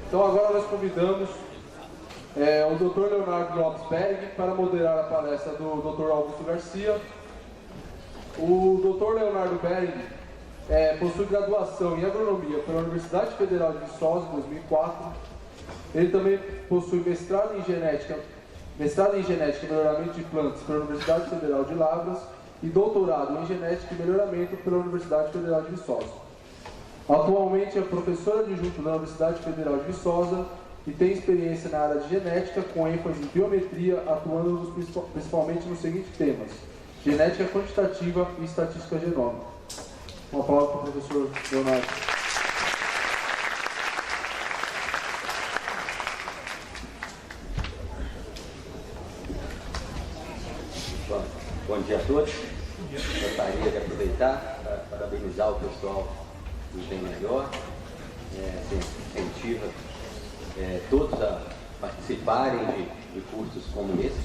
Então agora nós convidamos o Dr. Leonardo Lopes Berg para moderar a palestra do Dr. Augusto Garcia. O Dr. Leonardo Berg possui graduação em agronomia pela Universidade Federal de Viçosa em 2004. Ele também possui mestrado em genética e melhoramento de plantas pela Universidade Federal de Lavras e doutorado em genética e melhoramento pela Universidade Federal de Viçosa. Atualmente é professora adjunta da Universidade Federal de Viçosa e tem experiência na área de genética com ênfase em biometria, atuando principalmente nos seguintes temas: genética quantitativa e estatística genômica. Uma palavra para o professor Leonardo. Bom dia a todos. Gostaria de aproveitar para parabenizar o pessoal do Bem Melhor, incentiva todos a participarem de cursos como esse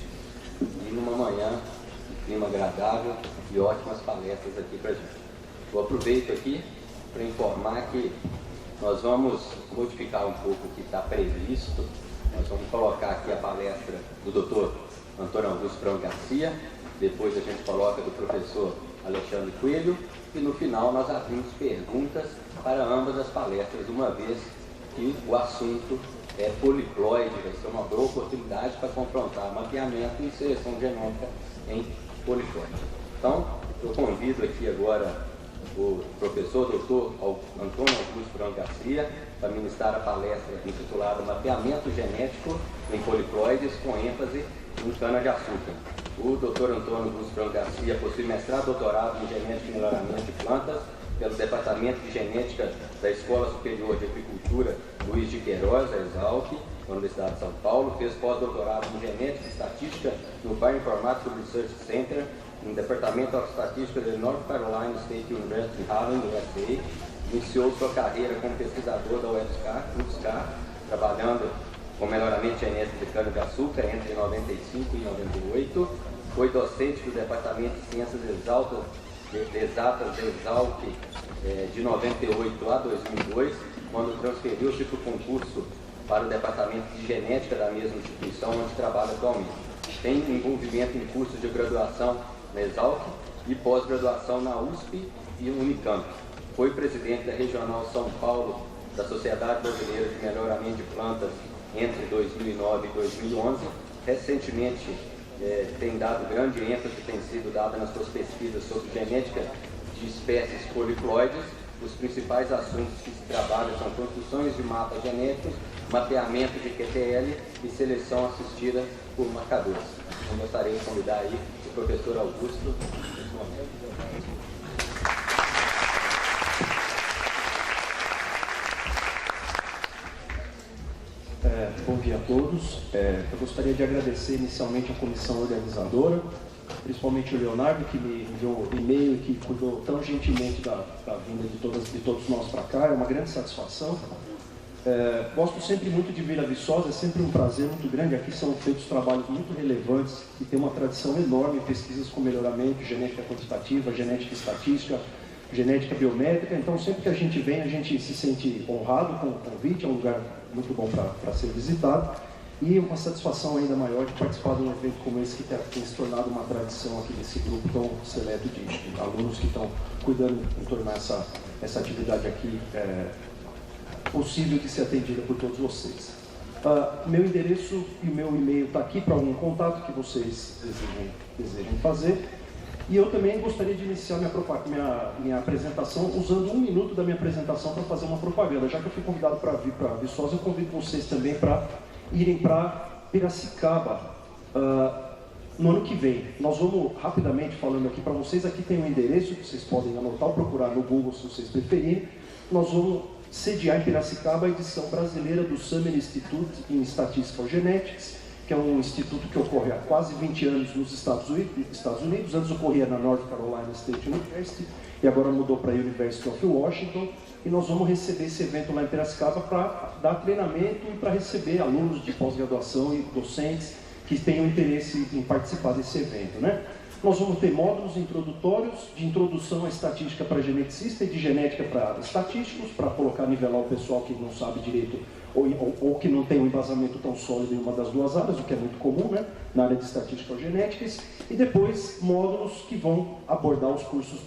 e numa manhã de clima agradável e ótimas palestras aqui para a gente. Eu aproveito aqui para informar que nós vamos modificar um pouco o que está previsto. Nós vamos colocar aqui a palestra do Dr. Antônio Augusto Franco Garcia, depois a gente coloca do professor Alexandre Coelho e no final nós abrimos perguntas para ambas as palestras, uma vez que o assunto é poliploide, vai ser uma boa oportunidade para confrontar mapeamento e seleção genômica em poliploide. Então, eu convido aqui agora o professor Dr. Antônio Augusto Franco Garcia para ministrar a palestra intitulada Mapeamento Genético em Poliploides com ênfase em cana-de-açúcar. O Dr. Antônio Augusto Franco Garcia possui mestrado e doutorado em genética e melhoramento de plantas pelo Departamento de Genética da Escola Superior de Agricultura Luiz de Queiroz, a Exalc, da Universidade de São Paulo. Fez pós-doutorado em genética e estatística no Bioinformatics Research Center, no Departamento of Statistics da North Carolina State University em Harlem, USA. Iniciou sua carreira como pesquisador da UFSCar, trabalhando com melhoramento genético de cana-de-açúcar entre 95 e 98. Foi docente do Departamento de Ciências Exatas da Exalc de 98 a 2002, quando transferiu-se para o concurso para o Departamento de Genética da mesma instituição onde trabalha atualmente. Tem envolvimento em cursos de graduação na Exalc e pós-graduação na USP e Unicamp. Foi presidente da Regional São Paulo da Sociedade Brasileira de Melhoramento de Plantas entre 2009 e 2011. Recentemente tem dado grande ênfase, tem sido dada nas suas pesquisas sobre genética de espécies poliploides. Os principais assuntos que se trabalham são construções de mapas genéticos, mapeamento de QTL e seleção assistida por marcadores. Eu gostaria de convidar aí o professor Augusto nesse momento. Bom dia a todos. Eu gostaria de agradecer inicialmente a comissão organizadora, principalmente o Leonardo, que me enviou um e-mail e que cuidou tão gentilmente da vinda de todos nós para cá. É uma grande satisfação. Gosto sempre muito de vir a Viçosa, é sempre um prazer muito grande. Aqui são feitos trabalhos muito relevantes e tem uma tradição enorme em pesquisas com melhoramento, genética quantitativa, genética estatística, genética biométrica. Então, sempre que a gente vem, a gente se sente honrado com o convite. É um lugar muito bom para ser visitado e uma satisfação ainda maior de participar de um evento como esse que tem se tornado uma tradição aqui desse grupo tão seleto de alunos que estão cuidando em tornar essa atividade aqui possível de ser atendida por todos vocês. Meu endereço e o meu e-mail está aqui para algum contato que vocês desejem fazer. E eu também gostaria de iniciar minha apresentação usando 1 minuto da minha apresentação para fazer uma propaganda. Já que eu fui convidado para vir para Viçosa, eu convido vocês também para irem para Piracicaba no ano que vem. Nós vamos rapidamente falando aqui para vocês. Aqui tem um endereço que vocês podem anotar ou procurar no Google se vocês preferirem. Nós vamos sediar em Piracicaba a edição brasileira do Summer Institute in Statistical Genetics, que é um instituto que ocorre há quase 20 anos nos Estados Unidos. Antes ocorria na North Carolina State University e agora mudou para a University of Washington. E nós vamos receber esse evento lá em Piracicaba para dar treinamento e para receber alunos de pós-graduação e docentes que tenham interesse em participar desse evento, né? Nós vamos ter módulos introdutórios de introdução à estatística para geneticista e de genética para estatísticos, para colocar, nivelar o pessoal que não sabe direito ou que não tem um embasamento tão sólido em uma das duas áreas, o que é muito comum, né, na área de estatística ou genéticas, e depois módulos que vão abordar os cursos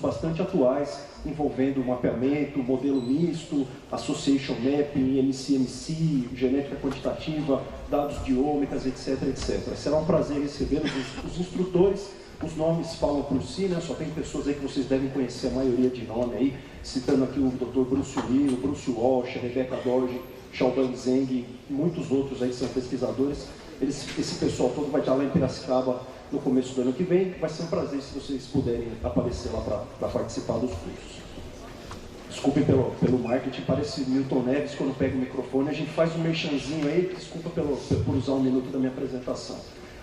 bastante atuais, envolvendo mapeamento, modelo misto, association mapping, MCMC, genética quantitativa, dados de ômicas, etc, etc. Será um prazer receber os instrutores. Os nomes falam por si, né? Só tem pessoas aí que vocês devem conhecer, a maioria de nome aí, citando aqui o Dr. Bruce Lee, o Bruce Walsh, a Rebecca Dorje, Xiaoban Zheng e muitos outros aí que são pesquisadores. Esse pessoal todo vai estar lá em Piracicaba no começo do ano que vem. Vai ser um prazer se vocês puderem aparecer lá para participar dos cursos. Desculpem pelo marketing, parece Milton Neves quando pega o microfone. A gente faz um merchanzinho aí, desculpa por usar um minuto da minha apresentação.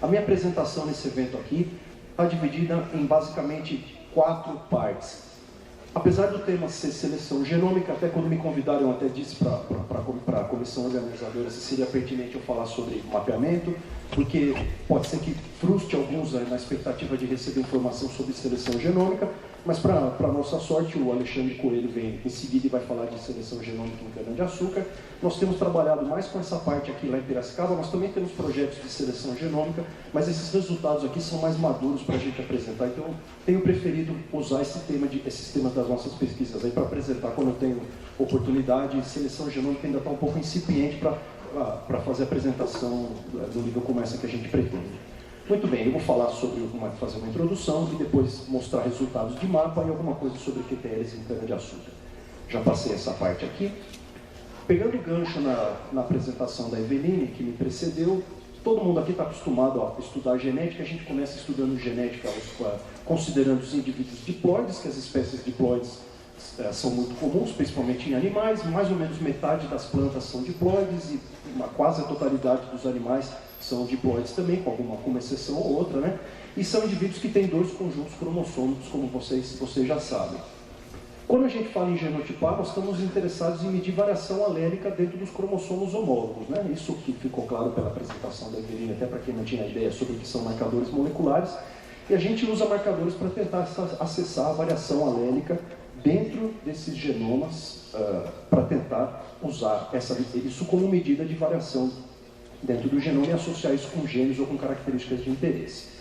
A minha apresentação nesse evento aqui está dividida em basicamente 4 partes. Apesar do tema ser seleção genômica, até quando me convidaram eu até disse para a comissão organizadora se seria pertinente eu falar sobre mapeamento, porque pode ser que frustre alguns na expectativa de receber informação sobre seleção genômica, mas para nossa sorte o Alexandre Coelho vem em seguida e vai falar de seleção genômica em cana-de-açúcar. Nós temos trabalhado mais com essa parte aqui lá em Piracicaba, nós também temos projetos de seleção genômica, mas esses resultados aqui são mais maduros para a gente apresentar, então eu tenho preferido usar esses temas das nossas pesquisas aí para apresentar quando eu tenho oportunidade. Seleção genômica ainda está um pouco incipiente para fazer a apresentação do nível como essa que a gente pretende. Muito bem, eu vou falar fazer uma introdução e depois mostrar resultados de mapa e alguma coisa sobre QTLs em cana-de-açúcar. Já passei essa parte aqui. Pegando o gancho na apresentação da Eveline, que me precedeu, todo mundo aqui está acostumado a estudar genética. A gente começa estudando genética considerando os indivíduos diploides, que as espécies diploides são muito comuns, principalmente em animais. Mais ou menos metade das plantas são diploides e quase a totalidade dos animais são diploides também, com alguma exceção ou outra, né? E são indivíduos que têm 2 conjuntos cromossômicos, como vocês já sabem. Quando a gente fala em genotipar, nós estamos interessados em medir variação alélica dentro dos cromossomos homólogos, né? Isso que ficou claro pela apresentação da Eveline, até para quem não tinha ideia sobre o que são marcadores moleculares. E a gente usa marcadores para tentar acessar a variação alélica dentro desses genomas, para tentar usar isso como medida de variação dentro do genoma e associar isso com genes ou com características de interesse.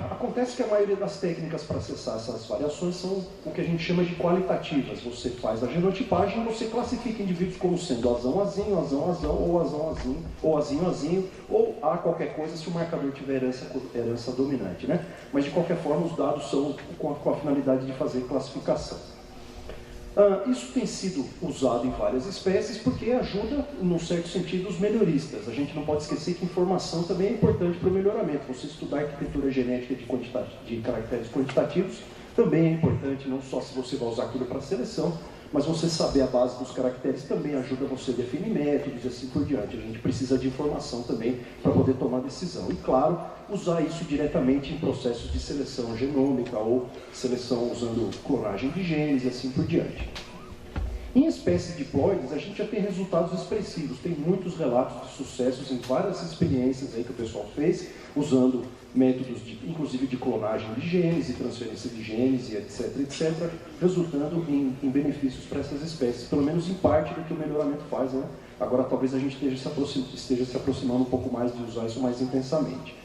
Acontece que a maioria das técnicas para acessar essas variações são o que a gente chama de qualitativas. Você faz a genotipagem e você classifica indivíduos como sendo azão-azinho, azão-azão, ou azão-azinho, ou azinho-azinho, ou A qualquer coisa se o marcador tiver herança dominante, né? Mas de qualquer forma os dados são com a finalidade de fazer classificação. Isso tem sido usado em várias espécies porque ajuda, num certo sentido, os melhoristas. A gente não pode esquecer que informação também é importante para o melhoramento. Você estudar arquitetura genética de caracteres quantitativos também é importante, não só se você vai usar aquilo para seleção, mas você saber a base dos caracteres também ajuda você a definir métodos e assim por diante. A gente precisa de informação também para poder tomar decisão. E, claro, usar isso diretamente em processos de seleção genômica ou seleção usando clonagem de genes e assim por diante. Em espécies diploides, a gente já tem resultados expressivos. Tem muitos relatos de sucessos em várias experiências aí que o pessoal fez, usando métodos, inclusive de clonagem de genes e transferência de genes e etc, resultando em benefícios para essas espécies, pelo menos em parte do que o melhoramento faz, né? Agora talvez a gente esteja se aproximando um pouco mais de usar isso mais intensamente.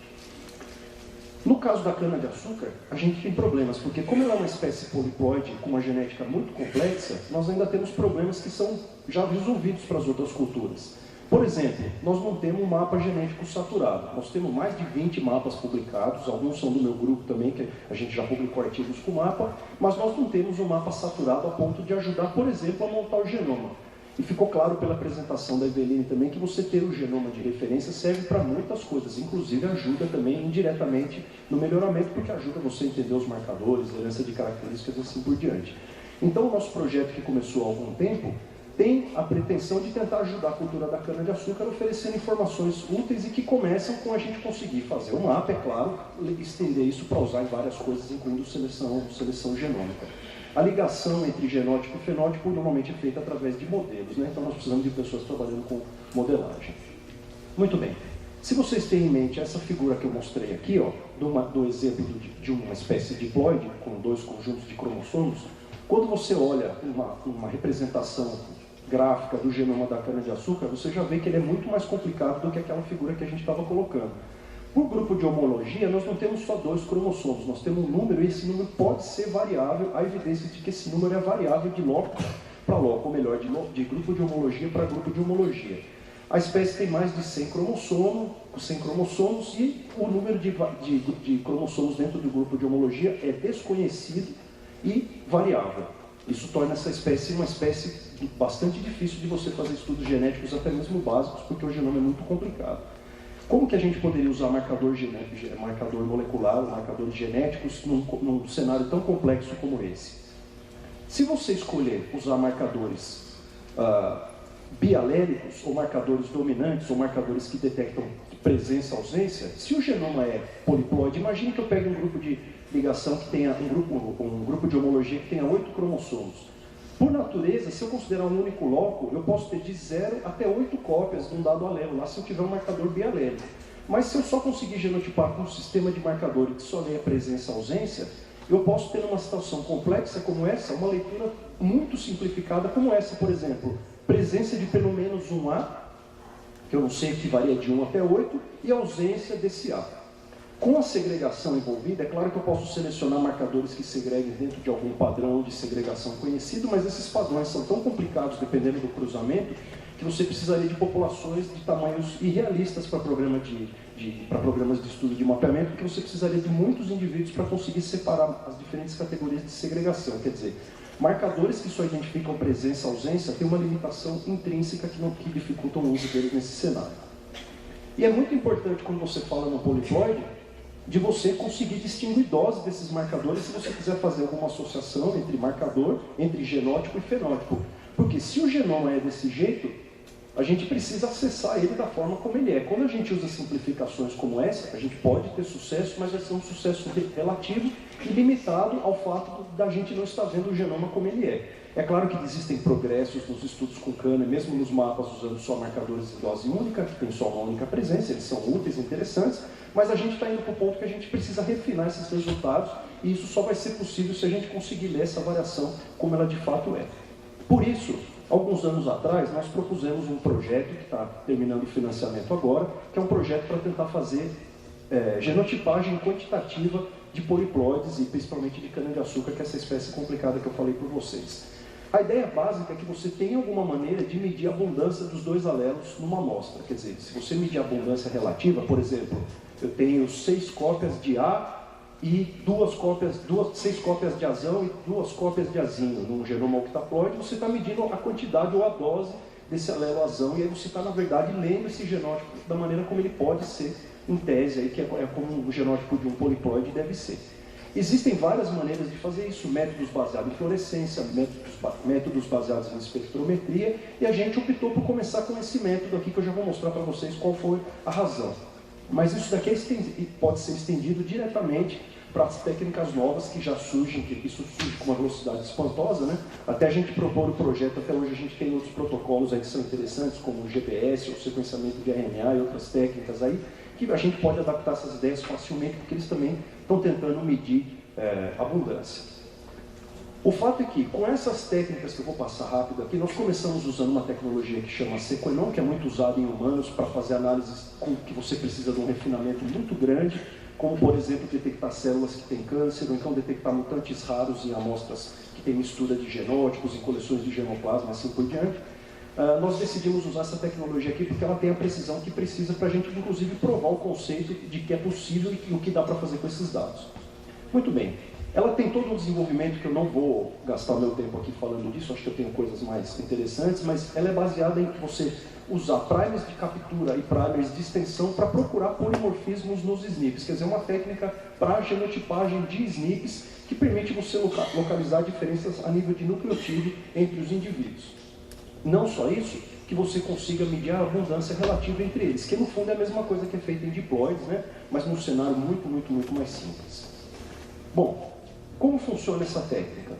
No caso da cana-de-açúcar, a gente tem problemas, porque como ela é uma espécie poliploide com uma genética muito complexa, nós ainda temos problemas que são já resolvidos para as outras culturas. Por exemplo, nós não temos um mapa genético saturado. Nós temos mais de 20 mapas publicados, alguns são do meu grupo também, que a gente já publicou artigos com mapa, mas nós não temos um mapa saturado a ponto de ajudar, por exemplo, a montar o genoma. E ficou claro pela apresentação da Eveline também que você ter o genoma de referência serve para muitas coisas, inclusive ajuda também indiretamente no melhoramento, porque ajuda você a entender os marcadores, a herança de características e assim por diante. Então o nosso projeto, que começou há algum tempo, tem a pretensão de tentar ajudar a cultura da cana-de-açúcar oferecendo informações úteis e que começam com a gente conseguir fazer um mapa, é claro, e estender isso para usar em várias coisas, incluindo seleção genômica. A ligação entre genótipo e fenótipo normalmente é feita através de modelos, né? Então nós precisamos de pessoas trabalhando com modelagem. Muito bem. Se vocês têm em mente essa figura que eu mostrei aqui, ó, do exemplo de uma espécie de diploide, com dois conjuntos de cromossomos, quando você olha uma representação gráfica do genoma da cana-de-açúcar, você já vê que ele é muito mais complicado do que aquela figura que a gente estava colocando. Por grupo de homologia, nós não temos só dois cromossomos, nós temos um número e esse número pode ser variável, há evidência de que esse número é variável de loco para loco, ou melhor, de grupo de homologia para grupo de homologia. A espécie tem mais de 100 cromossomos e o número de cromossomos dentro do grupo de homologia é desconhecido e variável. Isso torna essa espécie uma espécie bastante difícil de você fazer estudos genéticos, até mesmo básicos, porque o genoma é muito complicado. Como que a gente poderia usar marcador molecular, marcadores genéticos, num cenário tão complexo como esse? Se você escolher usar marcadores bialéricos, ou marcadores dominantes, ou marcadores que detectam presença ou ausência, se o genoma é poliploide, imagine que eu pegue um grupo de ligação que tenha um grupo de homologia que tenha 8 cromossomos. Por natureza, se eu considerar um único loco, eu posso ter de 0 até 8 cópias de um dado alelo, lá se eu tiver um marcador bialélico. Mas se eu só conseguir genotipar com um sistema de marcadores que só lê a presença e ausência, eu posso ter numa situação complexa como essa, uma leitura muito simplificada como essa, por exemplo, presença de pelo menos um A, que eu não sei, que varia de 1 até 8, e ausência desse A. Com a segregação envolvida, é claro que eu posso selecionar marcadores que segreguem dentro de algum padrão de segregação conhecido, mas esses padrões são tão complicados, dependendo do cruzamento, que você precisaria de populações de tamanhos irrealistas para programas de estudo de mapeamento, porque você precisaria de muitos indivíduos para conseguir separar as diferentes categorias de segregação. Quer dizer, marcadores que só identificam presença e ausência têm uma limitação intrínseca que dificultam o uso deles nesse cenário. E é muito importante, quando você fala no poliploide, de você conseguir distinguir doses desses marcadores se você quiser fazer alguma associação entre marcador, entre genótipo e fenótipo. Porque se o genoma é desse jeito, a gente precisa acessar ele da forma como ele é. Quando a gente usa simplificações como essa, a gente pode ter sucesso, mas vai ser um sucesso relativo e limitado ao fato da gente não estar vendo o genoma como ele é. É claro que existem progressos nos estudos com cana, mesmo nos mapas usando só marcadores de dose única, que tem só uma única presença, eles são úteis, interessantes, mas a gente está indo para o ponto que a gente precisa refinar esses resultados, e isso só vai ser possível se a gente conseguir ler essa variação como ela de fato é. Por isso, alguns anos atrás, nós propusemos um projeto que está terminando o financiamento agora, que é um projeto para tentar fazer genotipagem quantitativa de poliploides e principalmente de cana-de-açúcar, que é essa espécie complicada que eu falei por vocês. A ideia básica é que você tenha alguma maneira de medir a abundância dos dois alelos numa amostra. Quer dizer, se você medir a abundância relativa, por exemplo, eu tenho 6 cópias de A e 6 cópias de azão e 2 cópias de azinho num genoma octaploide, você está medindo a quantidade ou a dose desse alelo azão, e aí você está, na verdade, lendo esse genótipo da maneira como ele pode ser, em tese, aí, que é como o genótipo de um poliploide deve ser. Existem várias maneiras de fazer isso, métodos baseados em fluorescência, métodos baseados em espectrometria, e a gente optou por começar com esse método aqui, que eu já vou mostrar para vocês qual foi a razão. Mas isso daqui pode ser estendido diretamente para as técnicas novas que já surgem, que isso surge com uma velocidade espantosa, né? Até a gente propor o projeto, até hoje a gente tem outros protocolos aí que são interessantes, como o GPS, o sequenciamento de RNA e outras técnicas aí, que a gente pode adaptar essas ideias facilmente, porque eles também estão tentando medir abundância. O fato é que, com essas técnicas que eu vou passar rápido aqui, nós começamos usando uma tecnologia que chama Sequenom, que é muito usada em humanos para fazer análises com que você precisa de um refinamento muito grande, como, por exemplo, detectar células que têm câncer, ou então detectar mutantes raros em amostras que têm mistura de genótipos, em coleções de genoplasma, assim por diante. Nós decidimos usar essa tecnologia aqui porque ela tem a precisão que precisa para a gente, inclusive, provar o conceito de que é possível e o que dá para fazer com esses dados. Muito bem. Ela tem todo um desenvolvimento que eu não vou gastar meu tempo aqui falando disso, acho que eu tenho coisas mais interessantes, mas ela é baseada em você usar primers de captura e primers de extensão para procurar polimorfismos nos SNPs, quer dizer, uma técnica para genotipagem de SNPs que permite você localizar diferenças a nível de nucleotídeo entre os indivíduos. Não só isso, que você consiga medir a abundância relativa entre eles, que no fundo é a mesma coisa que é feita em diploides, né? Mas num cenário muito mais simples. Bom, como funciona essa técnica?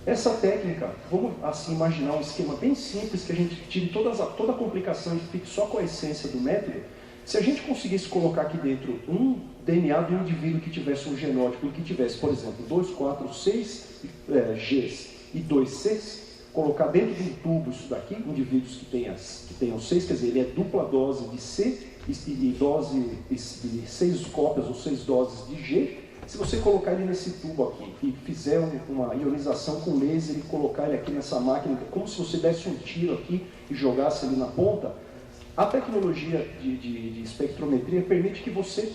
Essa técnica, vamos assim imaginar um esquema bem simples, que a gente tire toda a complicação e fique só com a essência do método. Se a gente conseguisse colocar aqui dentro um DNA do indivíduo que tivesse um genótipo, que tivesse, por exemplo, 2, 4, 6 Gs e 2 Cs, colocar dentro de um tubo isso daqui, indivíduos que tenham 6, quer dizer, ele é dupla dose de C e dose de 6 cópias ou 6 doses de G. Se você colocar ele nesse tubo aqui e fizer uma ionização com laser e colocar ele aqui nessa máquina, como se você desse um tiro aqui e jogasse ali na ponta, a tecnologia de espectrometria permite que você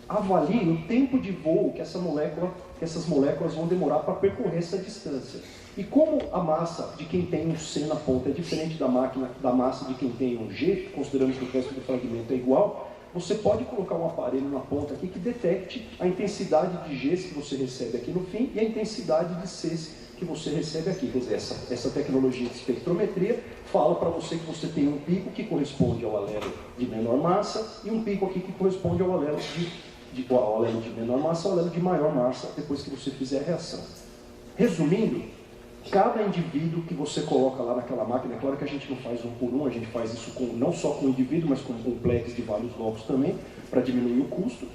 avalie o tempo de voo que essas moléculas vão demorar para percorrer essa distância. E como a massa de quem tem um C na ponta é diferente da massa de quem tem um G, considerando que o resto do fragmento é igual, você pode colocar um aparelho na ponta aqui que detecte a intensidade de Gs que você recebe aqui no fim e a intensidade de Cs que você recebe aqui. Quer dizer, essa tecnologia de espectrometria fala para você que você tem um pico que corresponde ao alelo de menor massa e um pico aqui que corresponde ao alelo de menor massa ao alelo de maior massa depois que você fizer a reação. Resumindo, cada indivíduo que você coloca lá naquela máquina, é claro que a gente não faz um por um, a gente faz isso não só com o indivíduo, mas com complexos de vários blocos também, para diminuir o custo.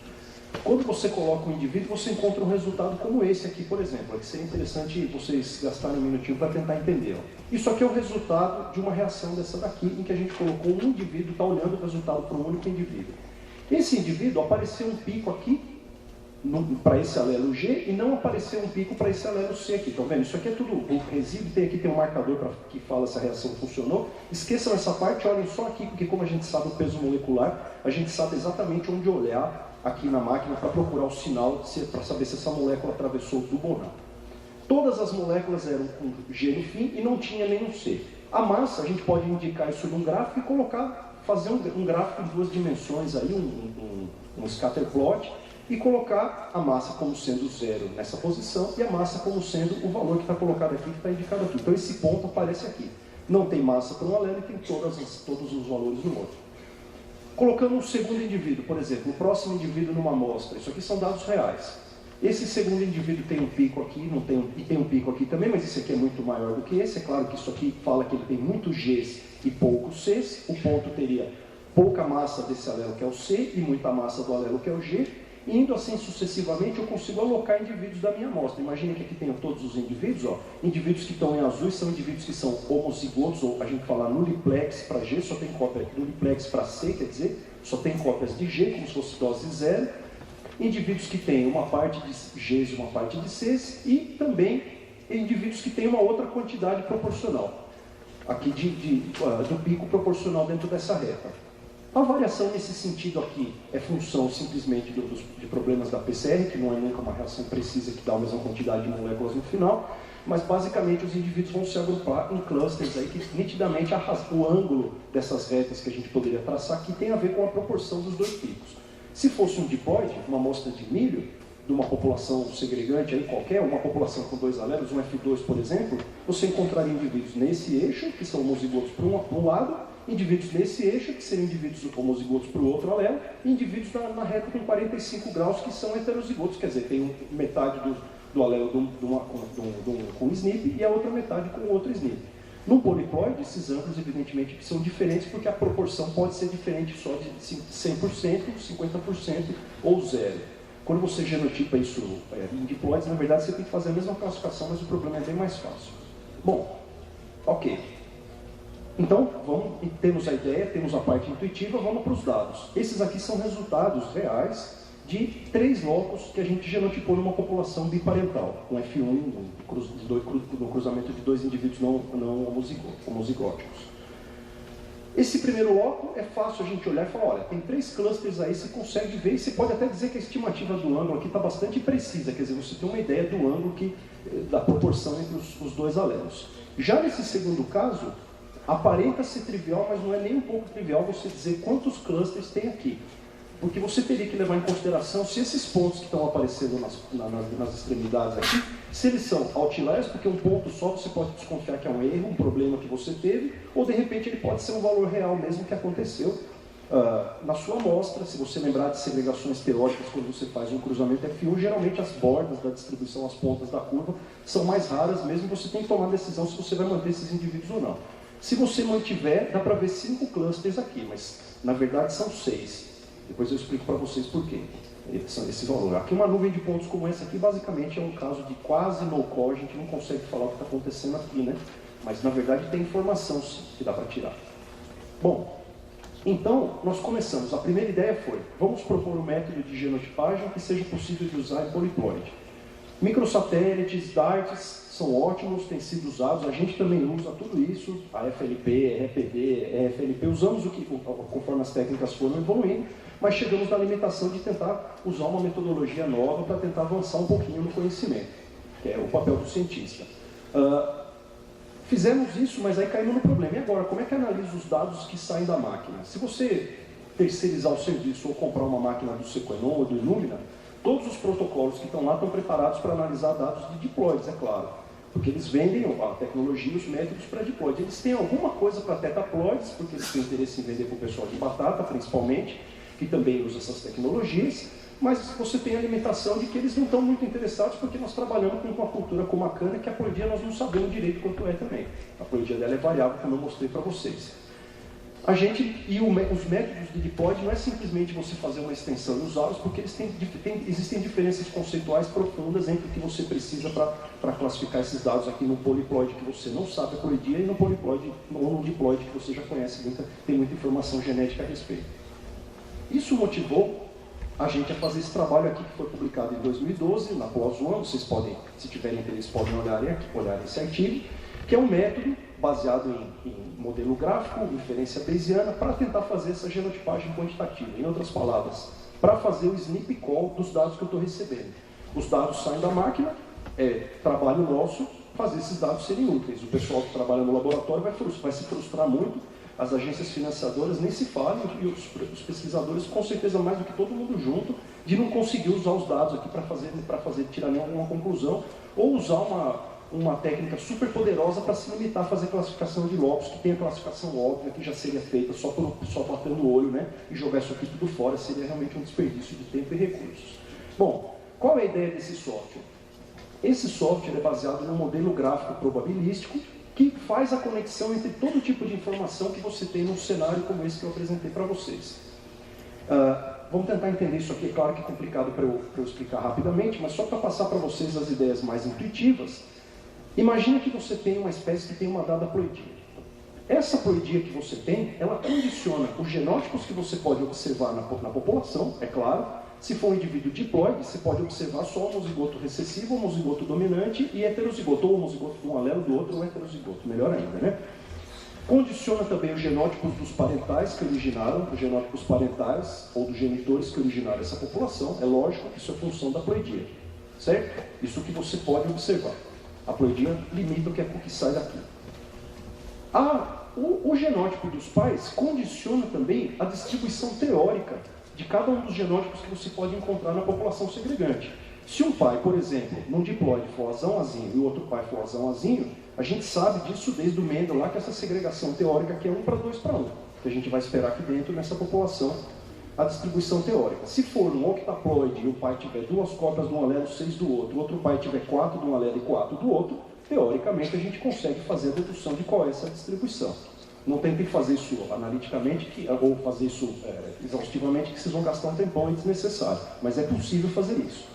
Quando você coloca um indivíduo, você encontra um resultado como esse aqui, por exemplo. É que seria interessante vocês gastarem um minutinho para tentar entender. Isso aqui é o resultado de uma reação dessa daqui, em que a gente colocou um indivíduo, está olhando o resultado para um único indivíduo. Esse indivíduo apareceu um pico aqui, para esse alelo G, e não apareceu um pico para esse alelo C aqui. Estão vendo? Isso aqui é tudo o resíduo, tem um marcador que fala se a reação funcionou. Esqueçam essa parte, olhem só aqui, porque como a gente sabe o peso molecular, a gente sabe exatamente onde olhar aqui na máquina para procurar o sinal, para saber se essa molécula atravessou o tubo ou não. Todas as moléculas eram com G no fim e não tinha nenhum C. A massa, a gente pode indicar isso num gráfico e fazer um gráfico de 2 dimensões, aí, um scatter plot, e colocar a massa como sendo 0 nessa posição e a massa como sendo o valor que está colocado aqui, que está indicado aqui. Então esse ponto aparece aqui. Não tem massa para um alelo e tem todos os valores no outro. Colocando um segundo indivíduo, por exemplo, o próximo indivíduo numa amostra. Isso aqui são dados reais. Esse segundo indivíduo tem um pico aqui, e tem um pico aqui também, mas esse aqui é muito maior do que esse. É claro que isso aqui fala que ele tem muitos Gs e poucos Cs. O ponto teria pouca massa desse alelo que é o C e muita massa do alelo que é o G. Indo assim sucessivamente, eu consigo alocar indivíduos da minha amostra. Imagine que aqui tenho todos os indivíduos. Ó. Indivíduos que estão em azul são indivíduos que são homozigotos, ou a gente fala nuliplex para G, só tem cópia aqui. Nuliplex para C, quer dizer, só tem cópias de G, como se fosse dose 0. Indivíduos que têm uma parte de Gs e uma parte de Cs. E também indivíduos que têm uma outra quantidade proporcional. Aqui do pico proporcional dentro dessa reta. A variação nesse sentido aqui é função simplesmente de problemas da PCR, que não é nunca uma reação precisa que dá a mesma quantidade de moléculas no final, mas basicamente os indivíduos vão se agrupar em clusters aí que nitidamente o ângulo dessas retas que a gente poderia traçar aqui tem a ver com a proporção dos 2 picos. Se fosse um diploide, uma amostra de milho, de uma população segregante aí qualquer, uma população com 2 alelos, um F2 por exemplo, você encontraria indivíduos nesse eixo, que são homozigotos para um lado, indivíduos nesse eixo, que seriam indivíduos homozigotos para o outro alelo, e indivíduos na reta com 45 graus, que são heterozigotos, quer dizer, tem metade do alelo com SNP e a outra metade com outro SNP. No poliploide, esses ângulos, evidentemente, são diferentes, porque a proporção pode ser diferente só de 100%, 50% ou 0. Quando você genotipa isso em diploides, na verdade, você tem que fazer a mesma classificação, mas o problema é bem mais fácil. Bom, ok. Então, temos a ideia, temos a parte intuitiva, vamos para os dados. Esses aqui são resultados reais de 3 locos que a gente genotipou numa população biparental, com F1, no cruzamento de 2 indivíduos não homozigóticos. Esse primeiro loco é fácil a gente olhar e falar, olha, tem 3 clusters aí, você consegue ver, e você pode até dizer que a estimativa do ângulo aqui está bastante precisa, quer dizer, você tem uma ideia do ângulo da proporção entre os 2 alelos. Já nesse segundo caso, aparenta ser trivial, mas não é nem um pouco trivial você dizer quantos clusters tem aqui. Porque você teria que levar em consideração se esses pontos que estão aparecendo nas extremidades aqui, se eles são outliers, porque um ponto só você pode desconfiar que é um erro, um problema que você teve, ou de repente ele pode ser um valor real mesmo que aconteceu na sua amostra. Se você lembrar de segregações teóricas, quando você faz um cruzamento F1, geralmente as bordas da distribuição, as pontas da curva, são mais raras mesmo, você tem que tomar a decisão se você vai manter esses indivíduos ou não. Se você mantiver, dá para ver 5 clusters aqui, mas na verdade são 6. Depois eu explico para vocês por quê. esse valor. Aqui uma nuvem de pontos como essa aqui, basicamente é um caso de quase no-call, a gente não consegue falar o que está acontecendo aqui, né? Mas na verdade tem informação sim, que dá para tirar. Bom, então nós começamos. A primeira ideia foi, vamos propor um método de genotipagem que seja possível de usar em poliploide. Microsatélites, DARTs são ótimos, têm sido usados, a gente também usa tudo isso, a FLP, RPD, EFLP, usamos conforme as técnicas foram evoluindo, mas chegamos na limitação de tentar usar uma metodologia nova para tentar avançar um pouquinho no conhecimento, que é o papel do cientista. Fizemos isso, mas aí caímos no problema. E agora, como é que analisa os dados que saem da máquina? Se você terceirizar o serviço ou comprar uma máquina do Sequenom ou do Illumina, todos os protocolos que estão lá estão preparados para analisar dados de diploides, é claro. Porque eles vendem a tecnologia e os métodos para diploides. Eles têm alguma coisa para tetaploides, porque eles têm interesse em vender para o pessoal de batata, principalmente, que também usa essas tecnologias, mas você tem a limitação de que eles não estão muito interessados porque nós trabalhamos com uma cultura como a cana, que a ploidia nós não sabemos direito quanto é também. A ploidia dela é variável, como eu mostrei para vocês. A gente, os métodos de diploide não é simplesmente você fazer uma extensão e usá-los, porque existem diferenças conceituais profundas entre o que você precisa para classificar esses dados aqui no poliploide que você não sabe a ploidia e no poliploide ou no diploide que você já conhece, tem muita informação genética a respeito. Isso motivou a gente a fazer esse trabalho aqui que foi publicado em 2012, na PLOS ONE, vocês podem, se tiverem interesse, podem olhar esse artigo, que é um método baseado em modelo gráfico, inferência bayesiana, para tentar fazer essa genotipagem quantitativa. Em outras palavras, para fazer o snip call dos dados que eu estou recebendo. Os dados saem da máquina, é trabalho nosso fazer esses dados serem úteis. O pessoal que trabalha no laboratório vai se frustrar muito, as agências financiadoras nem se falam, e os pesquisadores, com certeza mais do que todo mundo junto, de não conseguir usar os dados aqui para tirar nenhuma conclusão, ou usar uma técnica super poderosa para se limitar a fazer classificação de lobos, que tem a classificação óbvia, que já seria feita só batendo o olho, né? E jogar isso aqui tudo fora seria realmente um desperdício de tempo e recursos. Bom, qual é a ideia desse software? Esse software é baseado num modelo gráfico probabilístico que faz a conexão entre todo tipo de informação que você tem num cenário como esse que eu apresentei para vocês. Vamos tentar entender isso aqui, é claro que é complicado para eu explicar rapidamente, mas só para passar para vocês as ideias mais intuitivas. Imagina que você tem uma espécie que tem uma dada ploidia. Essa ploidia que você tem, ela condiciona os genótipos que você pode observar na população, é claro. Se for um indivíduo diploide, você pode observar só homozigoto recessivo, homozigoto dominante e heterozigoto, ou homozigoto de um alelo do outro, ou heterozigoto, melhor ainda, né? Condiciona também os genótipos dos parentais que originaram, os genótipos parentais ou dos genitores que originaram essa população. É lógico que isso é função da ploidia, certo? Isso que você pode observar. A ploidia limita o que sai daqui. O genótipo dos pais condiciona também a distribuição teórica de cada um dos genótipos que você pode encontrar na população segregante. Se um pai, por exemplo, num diploide for azão azinho e o outro pai for azão azinho, a gente sabe disso desde o Mendel lá, que essa segregação teórica aqui é 1 para 2 para 1, que a gente vai esperar aqui dentro nessa população a distribuição teórica. Se for um octaploide e o pai tiver 2 cópias de um alelo, 6 do outro, o outro pai tiver 4 de um alelo e 4 do outro, teoricamente a gente consegue fazer a dedução de qual é essa distribuição. Não tentem fazer isso analiticamente ou fazer isso exaustivamente, que vocês vão gastar um tempão aí desnecessário, mas é possível fazer isso.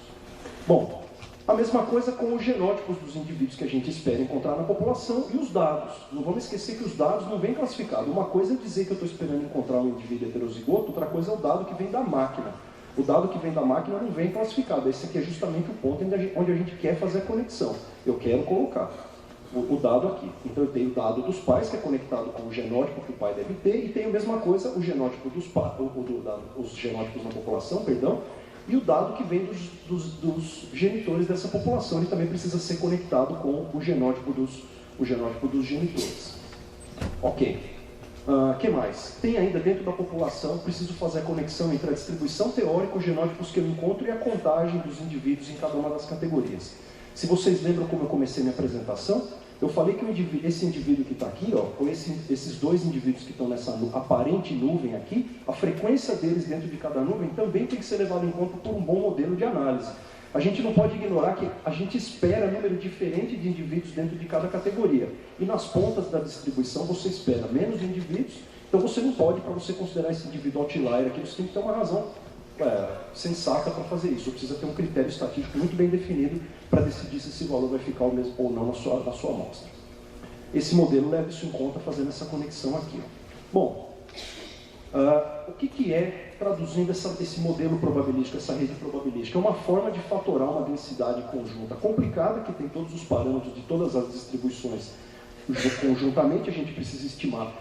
Bom, a mesma coisa com os genótipos dos indivíduos que a gente espera encontrar na população e os dados. Não vamos esquecer que os dados não vêm classificados. Uma coisa é dizer que eu estou esperando encontrar um indivíduo heterozigoto, outra coisa é o dado que vem da máquina. O dado que vem da máquina não vem classificado. Esse aqui é justamente o ponto onde a gente quer fazer a conexão. Eu quero colocar o dado aqui. Então eu tenho o dado dos pais, que é conectado com o genótipo que o pai deve ter, e tenho a mesma coisa, o genótipo dos pais, os genótipos na população, perdão, e o dado que vem dos genitores dessa população. Ele também precisa ser conectado com o genótipo dos genitores. Ok. Que mais? Tem ainda dentro da população, preciso fazer a conexão entre a distribuição teórica, os genótipos que eu encontro e a contagem dos indivíduos em cada uma das categorias. Se vocês lembram como eu comecei minha apresentação, eu falei que esse indivíduo que está aqui, ó, ou esses 2 indivíduos que estão nessa aparente nuvem aqui, a frequência deles dentro de cada nuvem também tem que ser levada em conta por um bom modelo de análise. A gente não pode ignorar que a gente espera número diferente de indivíduos dentro de cada categoria. E nas pontas da distribuição você espera menos indivíduos, então você não pode, para você considerar esse indivíduo outlier aqui, você tem que ter uma razão sensata para fazer isso. Precisa ter um critério estatístico muito bem definido para decidir se esse valor vai ficar o mesmo ou não na sua amostra. Esse modelo leva isso em conta fazendo essa conexão aqui. Bom, o que é, traduzindo esse modelo probabilístico, essa rede probabilística? É uma forma de fatorar uma densidade conjunta complicada, que tem todos os parâmetros de todas as distribuições. Conjuntamente, a gente precisa estimar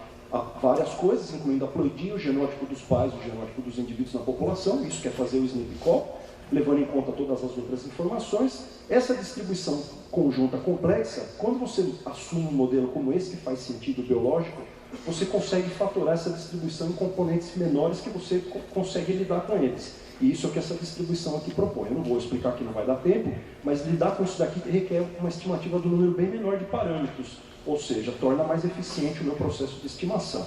várias coisas, incluindo a ploidia, o genótipo dos pais, o genótipo dos indivíduos na população. Isso quer fazer o SNP-Call, levando em conta todas as outras informações. Essa distribuição conjunta complexa, quando você assume um modelo como esse, que faz sentido biológico, você consegue fatorar essa distribuição em componentes menores que você consegue lidar com eles. E isso é o que essa distribuição aqui propõe. Eu não vou explicar aqui, não vai dar tempo, mas lidar com isso daqui requer uma estimativa do número bem menor de parâmetros, ou seja, torna mais eficiente o meu processo de estimação.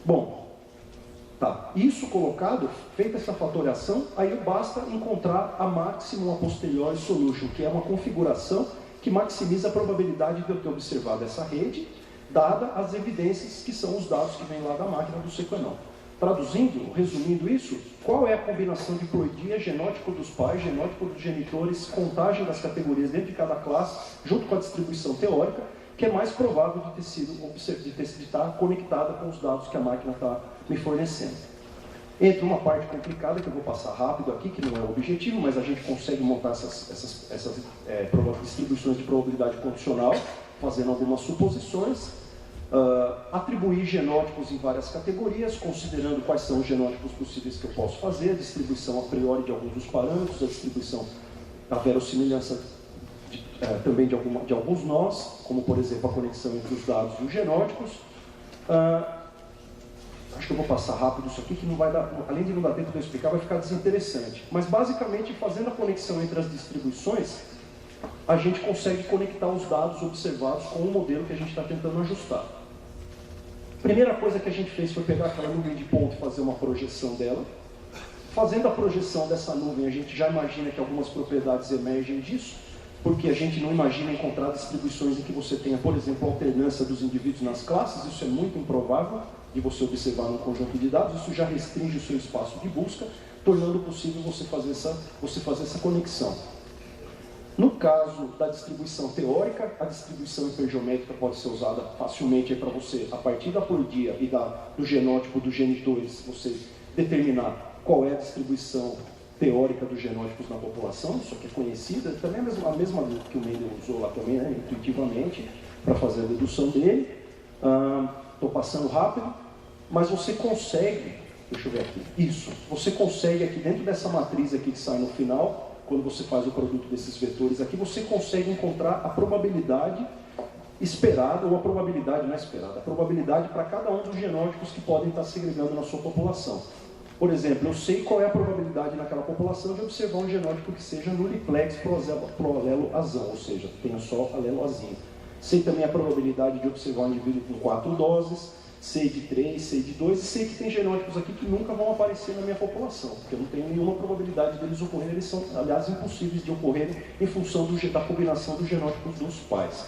Bom, tá. Isso colocado, feita essa fatoração, aí basta encontrar a maximum a posteriori solution, que é uma configuração que maximiza a probabilidade de eu ter observado essa rede, dada as evidências que são os dados que vêm lá da máquina do sequenão. Traduzindo, resumindo isso, qual é a combinação de ploidia, genótipo dos pais, genótipo dos genitores, contagem das categorias dentro de cada classe, junto com a distribuição teórica, que é mais provável de estar conectada com os dados que a máquina está me fornecendo. Entra uma parte complicada que eu vou passar rápido aqui, que não é o objetivo, mas a gente consegue montar essas distribuições de probabilidade condicional, fazendo algumas suposições, atribuir genótipos em várias categorias, considerando quais são os genótipos possíveis que eu posso fazer, a distribuição a priori de alguns dos parâmetros, a distribuição, a verossimilhança também de alguns nós, como por exemplo a conexão entre os dados e os genótipos. Acho que eu vou passar rápido isso aqui, que não vai dar, além de não dar tempo de eu explicar, vai ficar desinteressante. Mas basicamente, fazendo a conexão entre as distribuições, a gente consegue conectar os dados observados com o modelo que a gente está tentando ajustar. A primeira coisa que a gente fez foi pegar aquela nuvem de ponto e fazer uma projeção dela. Fazendo a projeção dessa nuvem, a gente já imagina que algumas propriedades emergem disso, porque a gente não imagina encontrar distribuições em que você tenha, por exemplo, alternância dos indivíduos nas classes. Isso é muito improvável de você observar num conjunto de dados. Isso já restringe o seu espaço de busca, tornando possível você fazer essa conexão. No caso da distribuição teórica, a distribuição hipergeométrica pode ser usada facilmente para você, a partir da ploidia e do genótipo dos genitores, você determinar qual é a distribuição teórica dos genótipos na população. Isso aqui é conhecida, também a mesma que o Mendel usou lá também, né, intuitivamente, para fazer a dedução dele. Estou passando rápido, mas você consegue, deixa eu ver aqui, isso, você consegue aqui dentro dessa matriz aqui que sai no final, quando você faz o produto desses vetores aqui, você consegue encontrar a probabilidade esperada, ou a probabilidade não é esperada, a probabilidade para cada um dos genótipos que podem estar segregando na sua população. Por exemplo, eu sei qual é a probabilidade naquela população de observar um genótipo que seja nuliplex pro alelo azão, ou seja, tenha só alelo azinho. Sei também a probabilidade de observar um indivíduo com 4 doses, sei de 3, sei de 2, e sei que tem genótipos aqui que nunca vão aparecer na minha população, porque eu não tenho nenhuma probabilidade deles ocorrerem. Eles são, aliás, impossíveis de ocorrerem em função da combinação dos genótipos dos pais.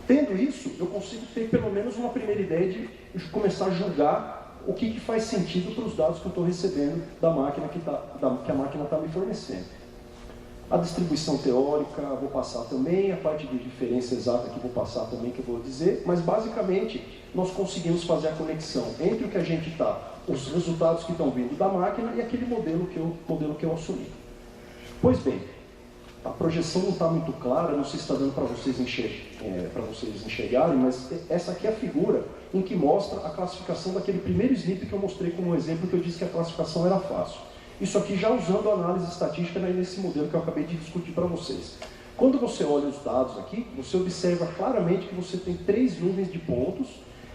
Tendo isso, eu consigo ter pelo menos uma primeira ideia de começar a julgar o que faz sentido para os dados que eu estou recebendo da máquina que a máquina está me fornecendo. A distribuição teórica vou passar também, a parte de diferença exata que vou passar também, que eu vou dizer, mas basicamente nós conseguimos fazer a conexão entre o que a gente está, os resultados que estão vindo da máquina e aquele modelo que eu assumi. Pois bem, a projeção não está muito clara, não sei se está dando para vocês enxergarem, mas essa aqui é a figura em que mostra a classificação daquele primeiro SNP que eu mostrei como exemplo, que eu disse que a classificação era fácil. Isso aqui já usando a análise estatística nesse modelo que eu acabei de discutir para vocês. Quando você olha os dados aqui, você observa claramente que você tem 3 nuvens de pontos,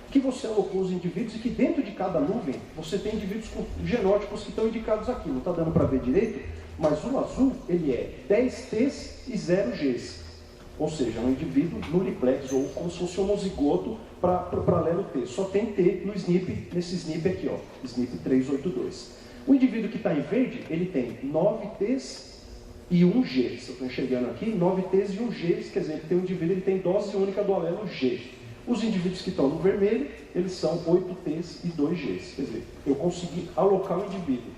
que você alocou os indivíduos e que dentro de cada nuvem você tem indivíduos com genótipos que estão indicados aqui. Não está dando para ver direito, mas o azul ele é 10 T's e 0 G's. Ou seja, um indivíduo nuliplex, ou como se fosse um homozigoto para alelo T. Só tem T no SNP, nesse SNP aqui, ó, SNP 382. O indivíduo que está em verde, ele tem 9 T's e 1 G. Se eu estou enxergando aqui, 9 T's e 1 G, quer dizer, ele tem um indivíduo, ele tem dose única do alelo G. Os indivíduos que estão no vermelho, eles são 8 T's e 2 G's. Quer dizer, eu consegui alocar o indivíduo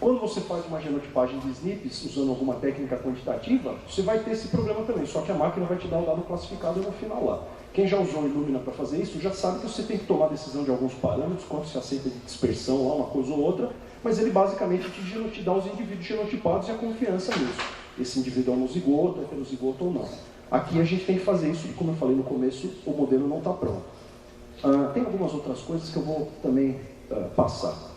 Quando você faz uma genotipagem de SNPs usando alguma técnica quantitativa, você vai ter esse problema também, só que a máquina vai te dar um dado classificado no final lá. Quem já usou o Illumina para fazer isso já sabe que você tem que tomar decisão de alguns parâmetros, quanto se aceita de dispersão lá, uma coisa ou outra, mas ele basicamente te dá os indivíduos genotipados e a confiança nisso. Esse indivíduo é homozigoto, heterozigoto ou não. Aqui a gente tem que fazer isso e, como eu falei no começo, o modelo não está pronto. Tem algumas outras coisas que eu vou também passar.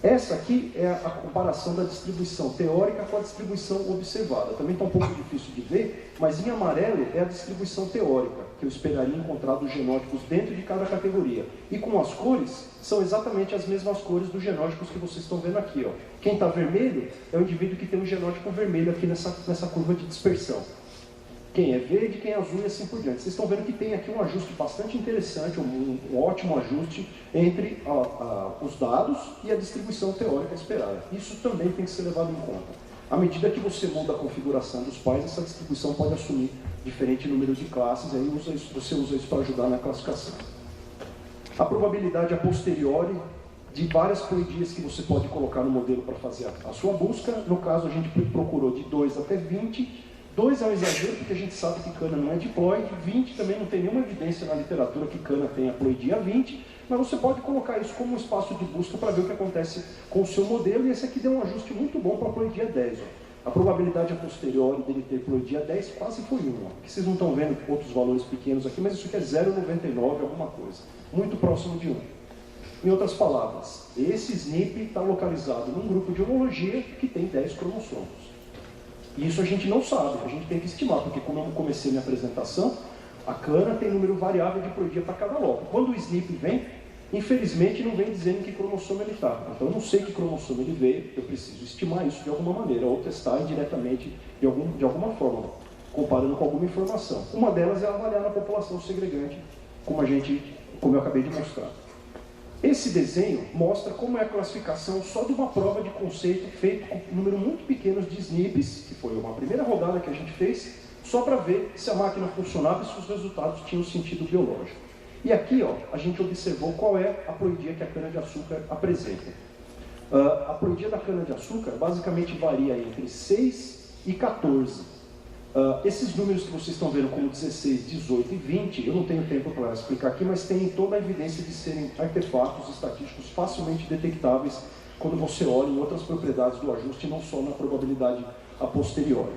Essa aqui é a comparação da distribuição teórica com a distribuição observada. Também está um pouco difícil de ver, mas em amarelo é a distribuição teórica, que eu esperaria encontrar dos genótipos dentro de cada categoria. E com as cores, são exatamente as mesmas cores dos genótipos que vocês estão vendo aqui. Ó. Quem está vermelho é o indivíduo que tem um genótipo vermelho aqui nessa curva de dispersão. Quem é verde, quem é azul e assim por diante. Vocês estão vendo que tem aqui um ajuste bastante interessante, um ótimo ajuste entre os dados e a distribuição teórica esperada. Isso também tem que ser levado em conta. À medida que você muda a configuração dos pais, essa distribuição pode assumir diferente número de classes, e aí você usa isso para ajudar na classificação. A probabilidade a posteriori de várias ploidias que você pode colocar no modelo para fazer a sua busca. No caso, a gente procurou de 2 até 20. 2 é um exagero, porque a gente sabe que cana não é diploide. 20 também não tem nenhuma evidência na literatura que cana tenha ploidia 20, mas você pode colocar isso como um espaço de busca para ver o que acontece com o seu modelo, e esse aqui deu um ajuste muito bom para a ploidia 10. Ó. A probabilidade a posteriori dele ter ploidia 10 quase foi 1. Aqui vocês não estão vendo outros valores pequenos aqui, mas isso aqui é 0,99 alguma coisa, muito próximo de 1. Em outras palavras, esse SNP está localizado num grupo de homologia que tem 10 cromossomos. E isso a gente não sabe, a gente tem que estimar, porque como eu comecei minha apresentação, a cana tem número variável de ploidia para cada loco. Quando o SNP vem, infelizmente não vem dizendo que cromossomo ele está. Então eu não sei que cromossomo ele veio, eu preciso estimar isso de alguma maneira, ou testar indiretamente de alguma forma, comparando com alguma informação. Uma delas é avaliar na população segregante, como eu acabei de mostrar. Esse desenho mostra como é a classificação só de uma prova de conceito feita com um número muito pequeno de SNPs, que foi uma primeira rodada que a gente fez, só para ver se a máquina funcionava e se os resultados tinham sentido biológico. E aqui ó, a gente observou qual é a ploidia que a cana-de-açúcar apresenta. A ploidia da cana-de-açúcar basicamente varia entre 6 e 14. Esses números que vocês estão vendo como 16, 18 e 20, eu não tenho tempo para explicar aqui, mas tem toda a evidência de serem artefatos estatísticos facilmente detectáveis quando você olha em outras propriedades do ajuste, não só na probabilidade a posteriori.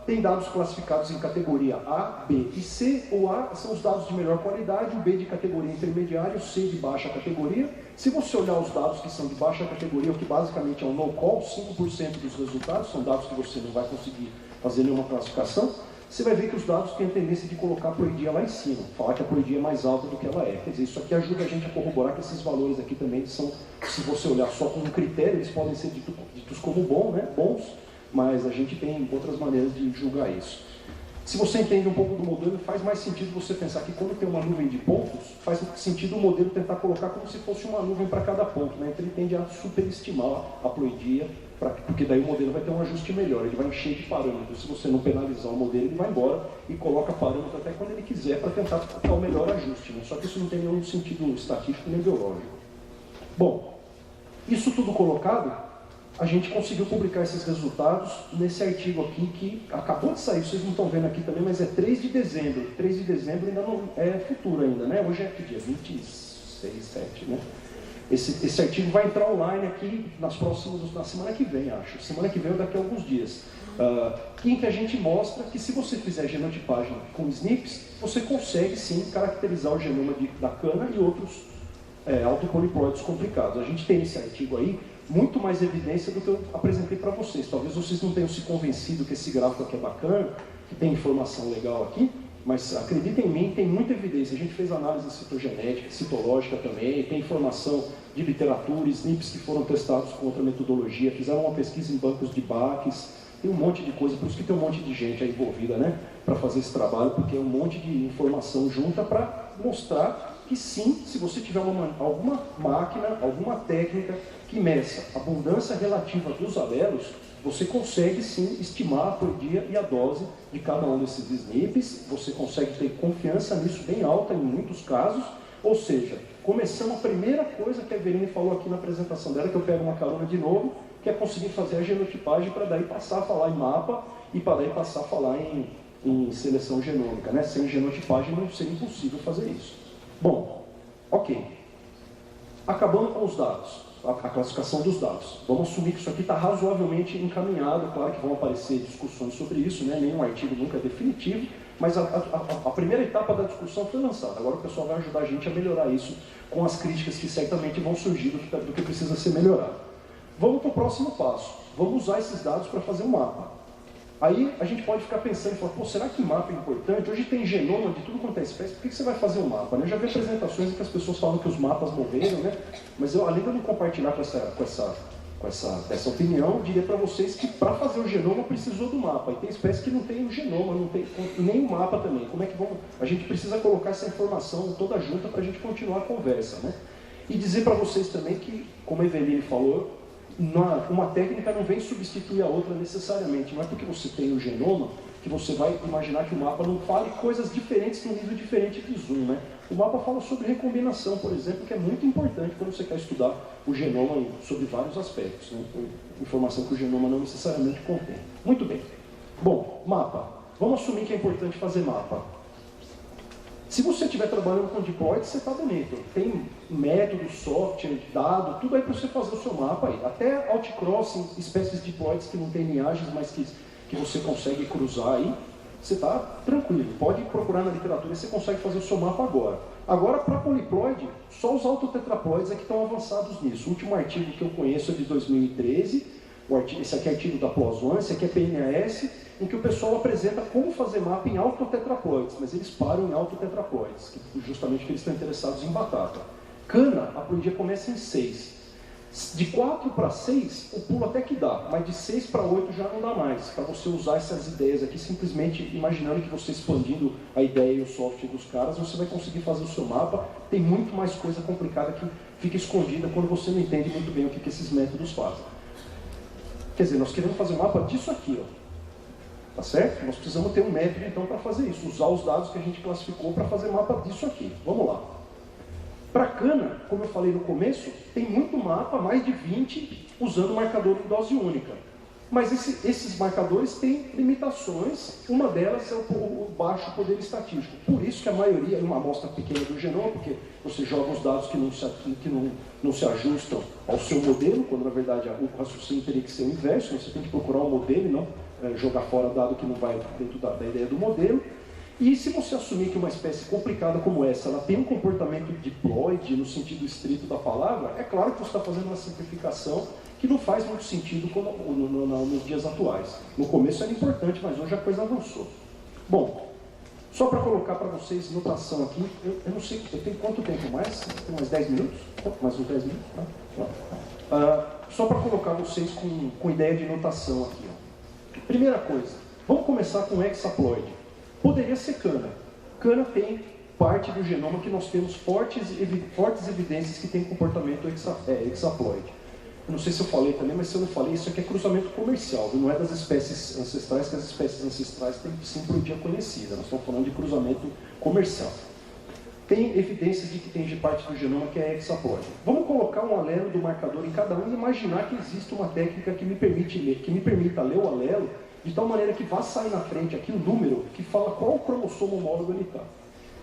Tem dados classificados em categoria A, B e C. O A são os dados de melhor qualidade, o B de categoria intermediária, o C de baixa categoria. Se você olhar os dados que são de baixa categoria, o que basicamente é um no-call, 5% dos resultados, são dados que você não vai conseguir fazer nenhuma classificação, você vai ver que os dados têm a tendência de colocar a ploidia lá em cima, falar que a ploidia é mais alta do que ela é. Quer dizer, isso aqui ajuda a gente a corroborar que esses valores aqui também são, se você olhar só como um critério, eles podem ser ditos como bons, mas a gente tem outras maneiras de julgar isso. Se você entende um pouco do modelo, faz mais sentido você pensar que quando tem uma nuvem de pontos, faz sentido o modelo tentar colocar como se fosse uma nuvem para cada ponto, né? Então ele tende a superestimar a ploidia, porque daí o modelo vai ter um ajuste melhor, ele vai encher de parâmetros. Se você não penalizar o modelo, ele vai embora e coloca parâmetro até quando ele quiser para tentar ficar o melhor ajuste, né? Só que isso não tem nenhum sentido estatístico nem biológico. Bom, isso tudo colocado, a gente conseguiu publicar esses resultados nesse artigo aqui que acabou de sair, vocês não estão vendo aqui também, mas é 3 de dezembro. 3 de dezembro ainda não é futuro ainda, né? Hoje é que dia? 26, 7, né? Esse artigo vai entrar online aqui na semana que vem, acho. Semana que vem ou daqui a alguns dias. Em que a gente mostra que se você fizer genotipagem com SNPs, você consegue sim caracterizar o genoma da cana e outros autopoliploides complicados. A gente tem esse artigo aí, muito mais evidência do que eu apresentei para vocês. Talvez vocês não tenham se convencido que esse gráfico aqui é bacana, que tem informação legal aqui, mas acreditem em mim, tem muita evidência. A gente fez análise citogenética, citológica também, tem informação de literatura, SNPs que foram testados com outra metodologia, fizeram uma pesquisa em bancos de Baques, tem um monte de coisa, por isso que tem um monte de gente aí envolvida, né, para fazer esse trabalho, porque é um monte de informação junta para mostrar que sim, se você tiver alguma máquina, alguma técnica que meça a abundância relativa dos alelos, você consegue sim estimar a ploidia e a dose de cada um desses SNPs, você consegue ter confiança nisso bem alta em muitos casos, Ou seja, começamos a primeira coisa que a Eveline falou aqui na apresentação dela, que eu pego uma carona de novo, que é conseguir fazer a genotipagem para daí passar a falar em mapa e para daí passar a falar em seleção genômica, né? Sem genotipagem não seria impossível fazer isso. Bom, ok. Acabando com os dados, a classificação dos dados. Vamos assumir que isso aqui está razoavelmente encaminhado, claro que vão aparecer discussões sobre isso, né? Nenhum artigo nunca é definitivo, mas a primeira etapa da discussão foi lançada. Agora o pessoal vai ajudar a gente a melhorar isso com as críticas que certamente vão surgir do que precisa ser melhorado. Vamos para o próximo passo. Vamos usar esses dados para fazer um mapa. Aí a gente pode ficar pensando e falar, pô, será que mapa é importante? Hoje tem genoma de tudo quanto é espécie, por que você vai fazer um mapa? Né? Eu já vi apresentações em que as pessoas falam que os mapas morreram, né? Mas eu, além de eu não compartilhar com essa opinião, eu diria para vocês que para fazer o genoma precisou do mapa. E tem espécies que não tem o genoma, não tem nem o mapa também. Como é que vamos? A gente precisa colocar essa informação toda junta para a gente continuar a conversa, né? E dizer para vocês também que, como a Eveline falou, uma técnica não vem substituir a outra necessariamente. Não é porque você tem o genoma que você vai imaginar que o mapa não fale coisas diferentes num nível diferente de zoom, né? O mapa fala sobre recombinação, por exemplo, que é muito importante quando você quer estudar o genoma sobre vários aspectos, né? Informação que o genoma não necessariamente contém. Muito bem. Bom, mapa. Vamos assumir que é importante fazer mapa. Se você estiver trabalhando com diploid, você está bonito. Tem método, software, dado, tudo aí para você fazer o seu mapa aí. Até outcrossing, espécies de diploides que não tem linhagens, mas que você consegue cruzar aí, você está tranquilo. Pode procurar na literatura e você consegue fazer o seu mapa agora. Agora, para poliploide, só os autotetraploides é que estão avançados nisso. O último artigo que eu conheço é de 2013. Esse aqui é artigo da PLOS ONE, esse aqui é PNAS, em que o pessoal apresenta como fazer mapa em autotetraploides, mas eles param em autotetraploides, justamente porque eles estão interessados em batata. Cana, a ploidia começa em 6. De 4 para 6, o pulo até que dá, mas de 6 para 8 já não dá mais, para você usar essas ideias aqui, simplesmente imaginando que você expandindo a ideia e o software dos caras, você vai conseguir fazer o seu mapa. Tem muito mais coisa complicada que fica escondida quando você não entende muito bem o que esses métodos fazem. Quer dizer, nós queremos fazer um mapa disso aqui, ó. Tá certo? Nós precisamos ter um método, então, para fazer isso. Usar os dados que a gente classificou para fazer mapa disso aqui. Vamos lá. Para cana, como eu falei no começo, tem muito mapa, mais de 20, usando marcador em dose única. Mas esses marcadores têm limitações. Uma delas é o baixo poder estatístico. Por isso que a maioria é uma amostra pequena do genoma, porque você joga os dados que não se ajustam ao seu modelo, quando na verdade o raciocínio teria que ser o inverso. Você tem que procurar um modelo e não jogar fora dado que não vai dentro da ideia do modelo. E se você assumir que uma espécie complicada como essa, ela tem um comportamento diploide no sentido estrito da palavra, é claro que você está fazendo uma simplificação que não faz muito sentido nos dias atuais. No começo era importante, mas hoje a coisa avançou. Bom, só para colocar para vocês notação aqui, eu não sei, eu tenho quanto tempo mais? Tem mais 10 minutos? Mais uns 10 minutos? Só para colocar vocês com ideia de notação aqui. Ó. Primeira coisa, vamos começar com hexaploide. Poderia ser cana. Cana tem parte do genoma que nós temos fortes evidências que tem comportamento hexaploide. Eu não sei se eu falei também, mas se eu não falei, isso aqui é cruzamento comercial, viu? Não é das espécies ancestrais, que as espécies ancestrais têm sim ploidia conhecida. Nós estamos falando de cruzamento comercial. Tem evidências de que tem parte do genoma que é hexaploide. Vamos colocar um alelo do marcador em cada um e imaginar que existe uma técnica que me permita ler o alelo de tal maneira que vá sair na frente aqui um número que fala qual cromossomo homólogo ele está.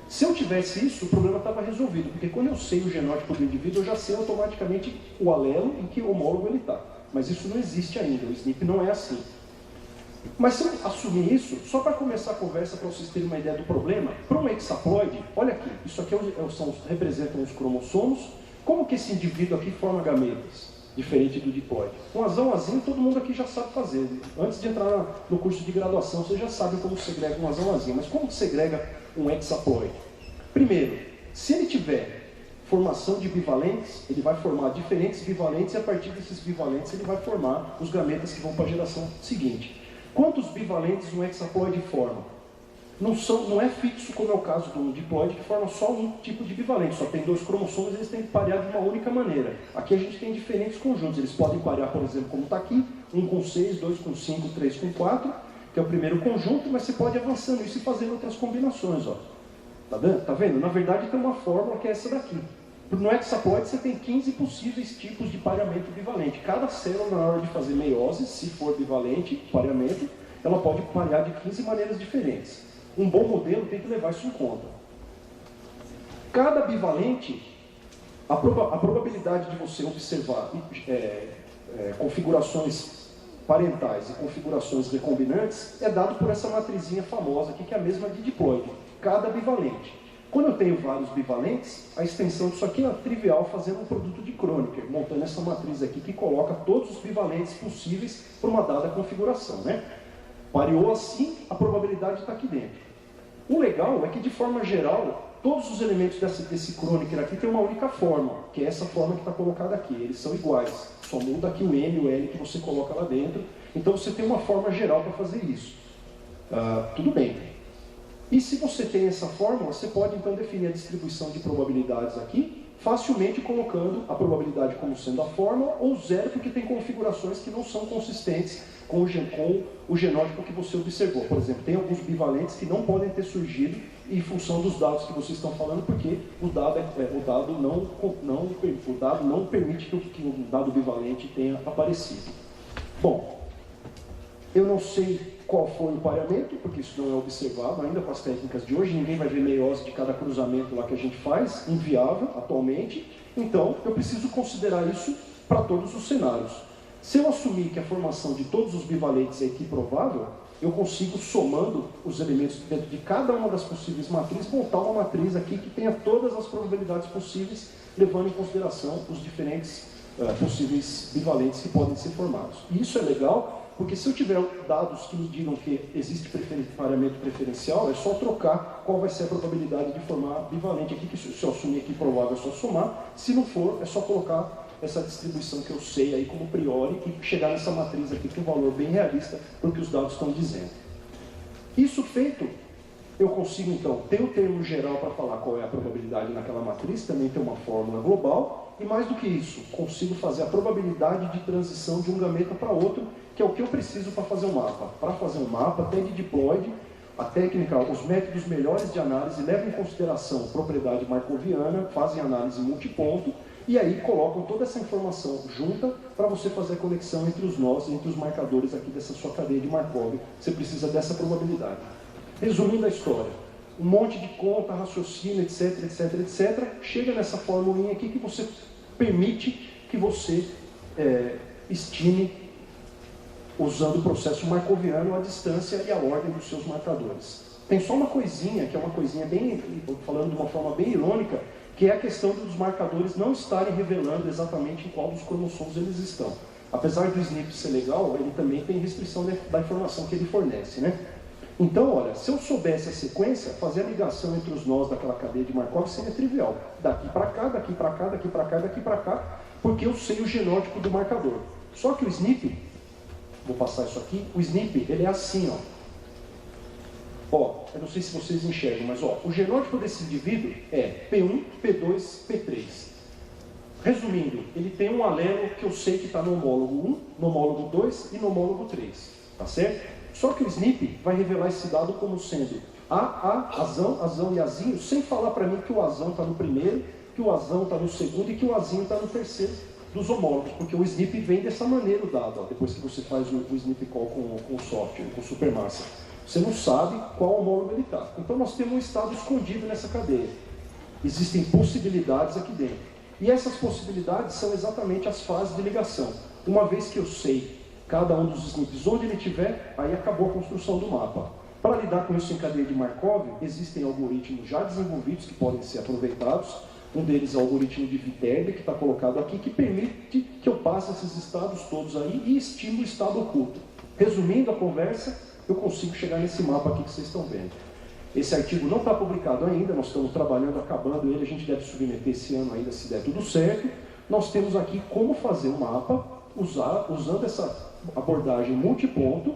Se eu tivesse isso, o problema estava resolvido, porque quando eu sei o genótipo do indivíduo, eu já sei automaticamente o alelo em que homólogo ele está. Mas isso não existe ainda, o SNP não é assim. Mas se eu assumir isso, só para começar a conversa, para vocês terem uma ideia do problema, para um hexaploide, olha aqui, isso aqui representam os cromossomos, como que esse indivíduo aqui forma gametas? Diferente do diploide. Um azão-azinho todo mundo aqui já sabe fazer. Antes de entrar no curso de graduação, vocês já sabem como segrega um azão-azinho. Mas como segrega um hexaploide? Primeiro, se ele tiver formação de bivalentes, ele vai formar diferentes bivalentes e a partir desses bivalentes ele vai formar os gametas que vão para a geração seguinte. Quantos bivalentes um hexaploide forma? Não é fixo, como é o caso do diploide, que forma só um tipo de bivalente, só tem 2 cromossomos e eles têm que parear de uma única maneira. Aqui a gente tem diferentes conjuntos, eles podem parear, por exemplo, como está aqui, 1 com 6, 2 com 5, 3 com 4, que é o primeiro conjunto, mas você pode ir avançando isso e fazendo outras combinações. Ó. Tá vendo? Na verdade tem uma fórmula que é essa daqui. No hexaploide você tem 15 possíveis tipos de pareamento bivalente. Cada célula, na hora de fazer meiose, se for bivalente, pareamento, ela pode parear de 15 maneiras diferentes. Um bom modelo tem que levar isso em conta. Cada bivalente, a probabilidade de você observar configurações parentais e configurações recombinantes é dado por essa matrizinha famosa aqui, que é a mesma de diploide. Cada bivalente. Quando eu tenho vários bivalentes, a extensão disso aqui é trivial, fazendo um produto de Kronecker, montando essa matriz aqui que coloca todos os bivalentes possíveis para uma dada configuração, né? Pareou assim, a probabilidade está aqui dentro. O legal é que, de forma geral, todos os elementos desse Kronecker aqui têm uma única forma, que é essa forma que está colocada aqui. Eles são iguais, só muda aqui o M e o L que você coloca lá dentro. Então você tem uma forma geral para fazer isso. Tudo bem. E se você tem essa fórmula, você pode então definir a distribuição de probabilidades aqui, facilmente colocando a probabilidade como sendo a fórmula, ou zero, porque tem configurações que não são consistentes com o genótipo que você observou. Por exemplo, tem alguns bivalentes que não podem ter surgido em função dos dados que vocês estão falando, porque o dado não permite que o dado bivalente tenha aparecido. Bom, eu não sei qual foi o pareamento, porque isso não é observado ainda com as técnicas de hoje. Ninguém vai ver meiose de cada cruzamento lá que a gente faz, inviável atualmente. Então, eu preciso considerar isso para todos os cenários. Se eu assumir que a formação de todos os bivalentes é equiprovável, eu consigo, somando os elementos dentro de cada uma das possíveis matrizes, montar uma matriz aqui que tenha todas as probabilidades possíveis, levando em consideração os diferentes possíveis bivalentes que podem ser formados. E isso é legal, porque se eu tiver dados que me digam que existe pareamento preferencial, é só trocar qual vai ser a probabilidade de formar bivalente aqui, que se eu assumir aqui provável é só somar, se não for, é só colocar essa distribuição que eu sei aí como priori e chegar nessa matriz aqui com um valor bem realista para o que os dados estão dizendo. Isso feito, eu consigo então ter o termo geral para falar qual é a probabilidade naquela matriz, também ter uma fórmula global, e mais do que isso, consigo fazer a probabilidade de transição de um gameta para outro, que é o que eu preciso para fazer um mapa. Para fazer um mapa, até de diploide, a técnica, os métodos melhores de análise levam em consideração propriedade markoviana, fazem análise multiponto, e aí colocam toda essa informação junta para você fazer a conexão entre os nós, entre os marcadores aqui dessa sua cadeia de Markov. Você precisa dessa probabilidade. Resumindo a história, um monte de conta, raciocínio, etc, etc, etc, chega nessa formulinha aqui que você permite que você estime, usando o processo markoviano, a distância e a ordem dos seus marcadores. Tem só uma coisinha, que é uma coisinha bem, falando de uma forma bem irônica, que é a questão dos marcadores não estarem revelando exatamente em qual dos cromossomos eles estão. Apesar do SNP ser legal, ele também tem restrição da informação que ele fornece, né? Então, olha, se eu soubesse a sequência, fazer a ligação entre os nós daquela cadeia de Markov seria trivial. Daqui para cá, daqui para cá, daqui para cá, daqui para cá, porque eu sei o genótipo do marcador. Só que o SNP, vou passar isso aqui, o SNP, ele é assim, ó. Ó, eu não sei se vocês enxergam, mas ó, o genótipo desse indivíduo é P1, P2, P3. Resumindo, ele tem um alelo que eu sei que está no homólogo 1, no homólogo 2 e no homólogo 3, tá certo? Só que o SNP vai revelar esse dado como sendo azão e azinho, sem falar para mim que o azão está no primeiro, que o azão está no segundo e que o azinho está no terceiro dos homólogos, porque o SNP vem dessa maneira o dado, ó, depois que você faz o SNP call com o software, com o supermassa. Você não sabe qual homólogo ele está. Então nós temos um estado escondido nessa cadeia. Existem possibilidades aqui dentro. E essas possibilidades são exatamente as fases de ligação. Uma vez que eu sei cada um dos SNPs onde ele estiver, aí acabou a construção do mapa. Para lidar com isso em cadeia de Markov, existem algoritmos já desenvolvidos que podem ser aproveitados. Um deles é o algoritmo de Viterbi, que está colocado aqui, que permite que eu passe esses estados todos aí e estime o estado oculto. Resumindo a conversa, eu consigo chegar nesse mapa aqui que vocês estão vendo. Esse artigo não está publicado ainda, nós estamos trabalhando, acabando ele, a gente deve submeter esse ano ainda, se der tudo certo. Nós temos aqui como fazer um mapa, usando essa abordagem multiponto,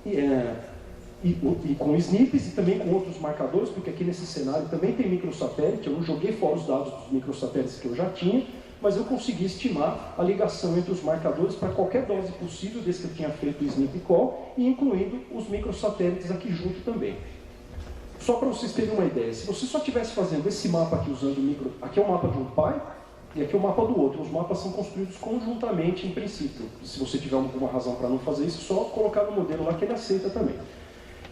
e com SNPs e também com outros marcadores, porque aqui nesse cenário também tem microsatélite. Eu não joguei fora os dados dos microsatélites que eu já tinha, mas eu consegui estimar a ligação entre os marcadores para qualquer dose possível, desde que eu tinha feito o SNP call, e incluindo os microsatélites aqui junto também. Só para vocês terem uma ideia, se você só estivesse fazendo esse mapa aqui usando o micro, aqui é o mapa de um pai e aqui é o mapa do outro. Os mapas são construídos conjuntamente em princípio. Se você tiver alguma razão para não fazer isso, só colocar no modelo lá que ele aceita também.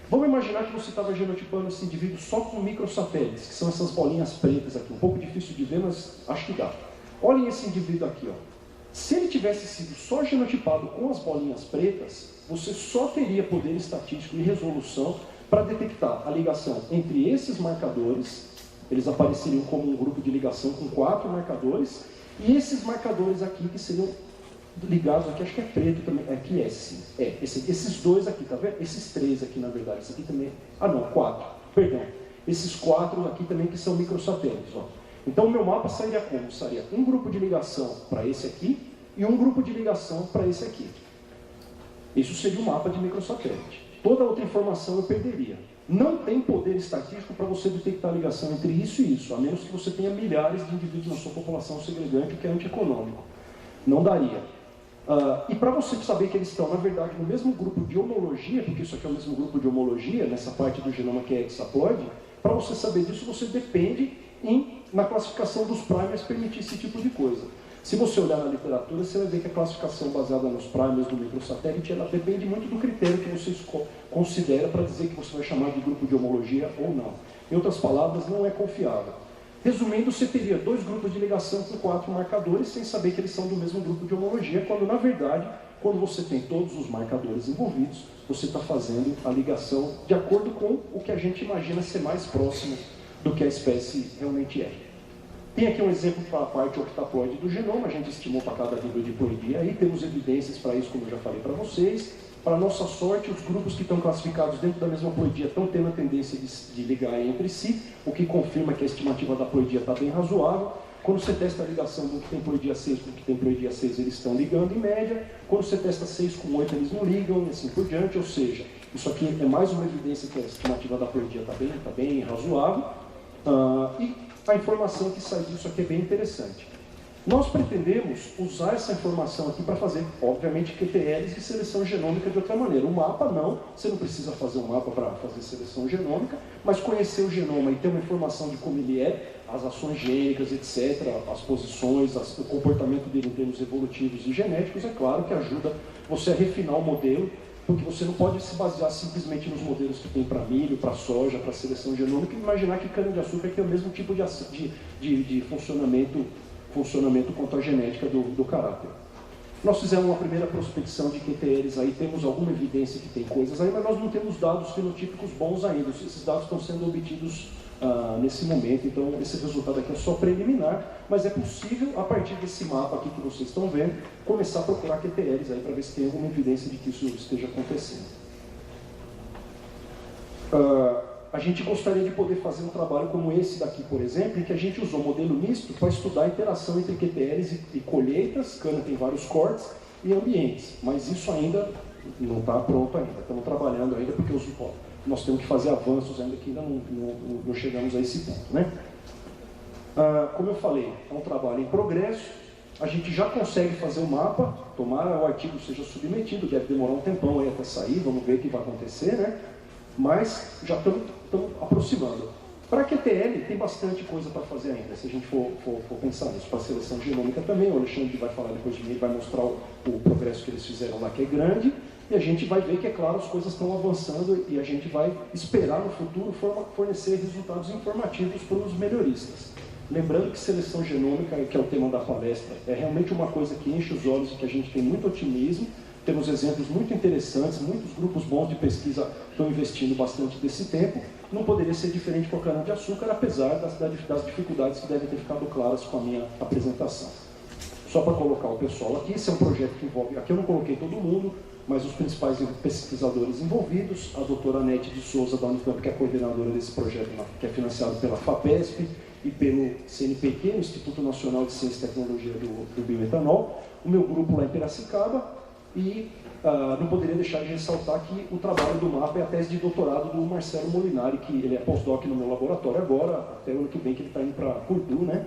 Vamos imaginar que você estava genotipando esse indivíduo só com microsatélites, que são essas bolinhas pretas aqui. Um pouco difícil de ver, mas acho que dá. Olhem esse indivíduo aqui, ó. Se ele tivesse sido só genotipado com as bolinhas pretas, você só teria poder estatístico e resolução para detectar a ligação entre esses marcadores. Eles apareceriam como um grupo de ligação com 4 marcadores, e esses marcadores aqui que seriam ligados aqui, acho que é preto também, aqui é sim, esses dois aqui, tá vendo? Esses 3 aqui, na verdade, esse aqui também, 4, perdão, esses 4 aqui também que são microsatélites, ó. Então o meu mapa sairia como? Sairia um grupo de ligação para esse aqui e um grupo de ligação para esse aqui. Isso seria um mapa de microsatélite. Toda outra informação eu perderia. Não tem poder estatístico para você detectar a ligação entre isso e isso, a menos que você tenha milhares de indivíduos na sua população segregante, o que é antieconômico. Não daria. E para você saber que eles estão, na verdade, no mesmo grupo de homologia, porque isso aqui é o mesmo grupo de homologia, nessa parte do genoma que é hexaploide, para você saber disso, você depende na classificação dos primers permitir esse tipo de coisa. Se você olhar na literatura, você vai ver que a classificação baseada nos primers do microsatélite, ela depende muito do critério que você considera para dizer que você vai chamar de grupo de homologia ou não. Em outras palavras, não é confiável. Resumindo, você teria 2 grupos de ligação com 4 marcadores, sem saber que eles são do mesmo grupo de homologia, quando na verdade, quando você tem todos os marcadores envolvidos, você está fazendo a ligação de acordo com o que a gente imagina ser mais próximo do que a espécie realmente é. Tem aqui um exemplo para a parte octaploide do genoma, a gente estimou para cada nível de ploidia, aí temos evidências para isso, como eu já falei para vocês. Para nossa sorte, os grupos que estão classificados dentro da mesma ploidia estão tendo a tendência de ligar entre si, o que confirma que a estimativa da ploidia está bem razoável. Quando você testa a ligação do que tem ploidia 6 com o que tem ploidia 6, eles estão ligando em média. Quando você testa 6 com 8, eles não ligam, e assim por diante. Ou seja, isso aqui é mais uma evidência que a estimativa da ploidia está bem razoável. E a informação que sai disso aqui é bem interessante. Nós pretendemos usar essa informação aqui para fazer, obviamente, QTLs de seleção genômica de outra maneira. O mapa não, você não precisa fazer um mapa para fazer seleção genômica, mas conhecer o genoma e ter uma informação de como ele é, as ações gênicas, etc., as posições, o comportamento dele em termos evolutivos e genéticos, é claro que ajuda você a refinar o modelo, porque você não pode se basear simplesmente nos modelos que tem para milho, para soja, para seleção genômica, e imaginar que cana-de-açúcar tem o mesmo tipo de funcionamento quanto à genética do caráter. Nós fizemos uma primeira prospecção de QTLs aí, temos alguma evidência que tem coisas aí, mas nós não temos dados fenotípicos bons ainda. Esses dados estão sendo obtidos nesse momento, então esse resultado aqui é só preliminar, mas é possível, a partir desse mapa aqui que vocês estão vendo, começar a procurar QTLs aí para ver se tem alguma evidência de que isso esteja acontecendo. A gente gostaria de poder fazer um trabalho como esse daqui, por exemplo, em que a gente usou modelo misto para estudar a interação entre QTLs e colheitas, cana tem vários cortes, e ambientes, mas isso ainda não está pronto ainda, estamos trabalhando ainda porque nós temos que fazer avanços ainda que ainda não chegamos a esse ponto, né? Como eu falei, é um trabalho em progresso, a gente já consegue fazer o mapa, tomara o artigo seja submetido, deve demorar um tempão aí até sair, vamos ver o que vai acontecer, né? Mas já estamos aproximando. Para QTL tem bastante coisa para fazer ainda, se a gente for pensar nisso. Para a seleção genômica também, o Alexandre vai falar depois de mim, vai mostrar o progresso que eles fizeram lá, que é grande, e a gente vai ver que, é claro, as coisas estão avançando e a gente vai esperar no futuro fornecer resultados informativos para os melhoristas. Lembrando que seleção genômica, que é o tema da palestra, é realmente uma coisa que enche os olhos e que a gente tem muito otimismo. Temos exemplos muito interessantes, muitos grupos bons de pesquisa estão investindo bastante desse tempo. Não poderia ser diferente com a cana-de-açúcar, apesar das dificuldades que devem ter ficado claras com a minha apresentação. Só para colocar o pessoal aqui, esse é um projeto que envolve, aqui eu não coloquei todo mundo, mas os principais pesquisadores envolvidos, a doutora Anete de Souza, da Unicamp, que é a coordenadora desse projeto, que é financiado pela FAPESP e pelo CNPq, o Instituto Nacional de Ciência e Tecnologia do Bioetanol, o meu grupo lá em Piracicaba, e não poderia deixar de ressaltar que o trabalho do mapa é a tese de doutorado do Marcelo Molinari, que ele é postdoc no meu laboratório agora, até o ano que vem que ele está indo para Purdue, né?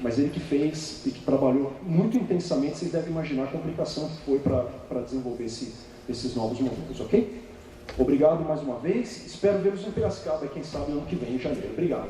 Mas ele que fez e que trabalhou muito intensamente, vocês devem imaginar a complicação que foi para desenvolver esses novos modelos, ok? Obrigado mais uma vez, espero vê-los em Piracicaba, quem sabe ano que vem, em janeiro. Obrigado.